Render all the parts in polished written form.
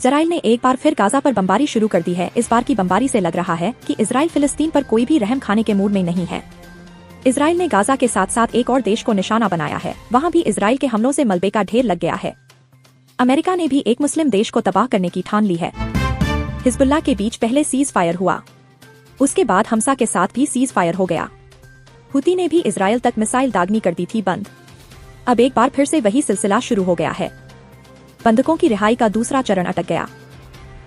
Israel ने एक बार फिर गाजा पर बमबारी शुरू कर दी है। इस बार की बमबारी से लग रहा है कि इजराइल फिलिस्तीन पर कोई भी रहम खाने के मूड में नहीं है। इजराइल ने गाजा के साथ साथ एक और देश को निशाना बनाया है। वहाँ भी इजराइल के हमलों से मलबे का ढेर लग गया है। अमेरिका ने भी एक मुस्लिम देश को तबाह करने की ठान ली है। हिजबुल्लाह के बीच पहले सीज फायर हुआ, उसके बाद हमसा के साथ भी सीज फायर हो गया। हुती ने भी इजराइल तक मिसाइल दागनी कर दी थी बंद। अब एक बार फिर से वही सिलसिला शुरू हो गया है। बंधकों की रिहाई का दूसरा चरण अटक गया।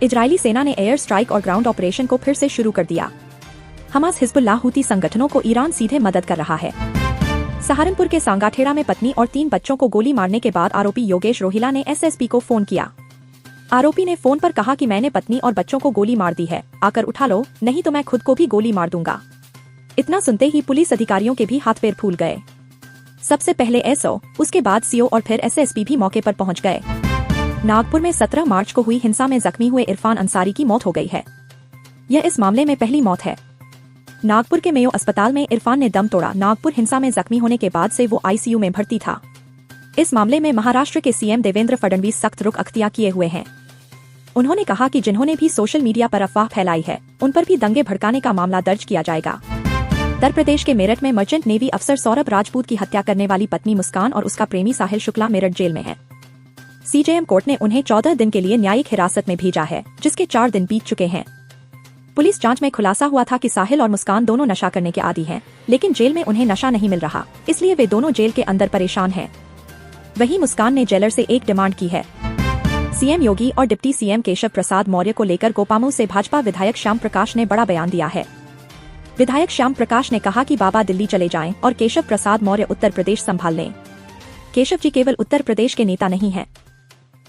इजरायली सेना ने एयर स्ट्राइक और ग्राउंड ऑपरेशन को फिर से शुरू कर दिया। हमास हिजबुल्लाह हुती संगठनों को ईरान सीधे मदद कर रहा है। सहारनपुर के सांगाठेड़ा में पत्नी और 3 बच्चों को गोली मारने के बाद आरोपी योगेश रोहिला ने एसएसपी को फोन किया। आरोपी ने फोन पर कहा कि मैंने पत्नी और बच्चों को गोली मार दी है, आकर उठा लो, नहीं तो मैं खुद को भी गोली मार दूंगा। इतना सुनते ही पुलिस अधिकारियों के भी हाथ पैर फूल गए। सबसे पहले एसओ, उसके बाद सीओ और फिर एसएसपी भी मौके पर पहुंच गए। नागपुर में 17 मार्च को हुई हिंसा में जख्मी हुए इरफान अंसारी की मौत हो गई है। यह इस मामले में पहली मौत है। नागपुर के मेयो अस्पताल में इरफान ने दम तोड़ा। नागपुर हिंसा में जख्मी होने के बाद से वो आईसीयू में भर्ती था। इस मामले में महाराष्ट्र के सीएम देवेंद्र फडणवीस सख्त रुख अख्तियार किए हुए हैं। उन्होंने कहा कि जिन्होंने भी सोशल मीडिया पर अफवाह फैलाई है, उन पर भी दंगे भड़काने का मामला दर्ज किया जाएगा। उत्तर प्रदेश के मेरठ में मर्चेंट नेवी अफसर सौरभ राजपूत की हत्या करने वाली पत्नी मुस्कान और उसका प्रेमी साहिल शुक्ला मेरठ जेल में है। सीजेएम कोर्ट ने उन्हें 14 दिन के लिए न्यायिक हिरासत में भेजा है, जिसके 4 दिन बीत चुके हैं। पुलिस जांच में खुलासा हुआ था कि साहिल और मुस्कान दोनों नशा करने के आदी हैं, लेकिन जेल में उन्हें नशा नहीं मिल रहा, इसलिए वे दोनों जेल के अंदर परेशान हैं। वहीं मुस्कान ने जेलर से एक डिमांड की है। सीएम योगी और डिप्टी सीएम केशव प्रसाद मौर्य को लेकर गोपामऊ से भाजपा विधायक श्याम प्रकाश ने बड़ा बयान दिया है। विधायक श्याम प्रकाश ने कहा कि बाबा दिल्ली चले जाएं और केशव प्रसाद मौर्य उत्तर प्रदेश संभाल लें। केशव जी केवल उत्तर प्रदेश के नेता नहीं हैं,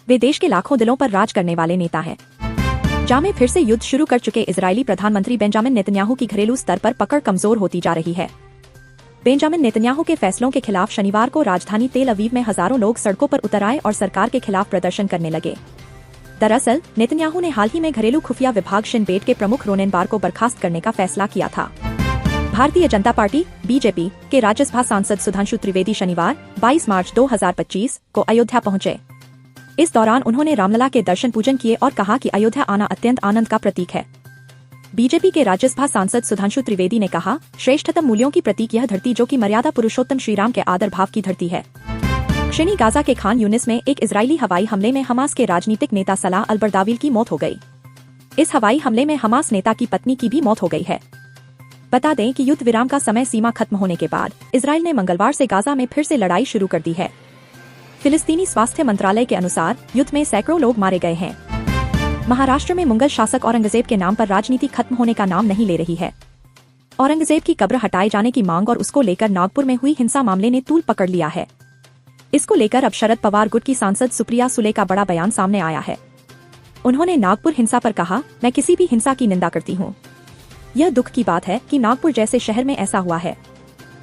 वे देश के लाखों दिलों पर राज करने वाले नेता हैं। गाजा में फिर से युद्ध शुरू कर चुके इजरायली प्रधानमंत्री बेंजामिन नेतन्याहू की घरेलू स्तर पर पकड़ कमजोर होती जा रही है। बेंजामिन नेतन्याहू के फैसलों के खिलाफ शनिवार को राजधानी तेल अवीव में हजारों लोग सड़कों पर उतर आए और सरकार के खिलाफ प्रदर्शन करने लगे। दरअसल नेतन्याहू ने हाल ही में घरेलू खुफिया विभाग शिन बेट के प्रमुख रोनेन बार को बर्खास्त करने का फैसला किया था। भारतीय जनता पार्टी बीजेपी के राज्यसभा सांसद सुधांशु त्रिवेदी शनिवार 22 मार्च 2025 को अयोध्या पहुंचे। इस दौरान उन्होंने रामलला के दर्शन पूजन किए और कहा कि अयोध्या आना अत्यंत आनंद का प्रतीक है। बीजेपी के राज्यसभा सांसद सुधांशु त्रिवेदी ने कहा, श्रेष्ठतम मूल्यों की प्रतीक यह धरती जो कि मर्यादा पुरुषोत्तम श्रीराम के आदर भाव की धरती है। दक्षिणी गाजा के खान यूनिस में एक इजरायली हवाई हमले में हमास के राजनीतिक नेता सलाह अल-बर्दाविल की मौत हो गई। इस हवाई हमले में हमास नेता की पत्नी की भी मौत हो गई है। बता दें कि युद्ध विराम का समय सीमा खत्म होने के बाद इजराइल ने मंगलवार से गाजा में फिर से लड़ाई शुरू कर दी है। फिलिस्तीनी स्वास्थ्य मंत्रालय के अनुसार युद्ध में सैकड़ों लोग मारे गए हैं। महाराष्ट्र में मुगल शासक औरंगजेब के नाम पर राजनीति खत्म होने का नाम नहीं ले रही है। औरंगजेब की कब्र हटाए जाने की मांग और उसको लेकर नागपुर में हुई हिंसा मामले ने तूल पकड़ लिया है। इसको लेकर अब शरद पवार गुट की सांसद सुप्रिया सुले का बड़ा बयान सामने आया है। उन्होंने नागपुर हिंसा पर कहा, मैं किसी भी हिंसा की निंदा करती हूँ। यह दुख की बात है कि नागपुर जैसे शहर में ऐसा हुआ है।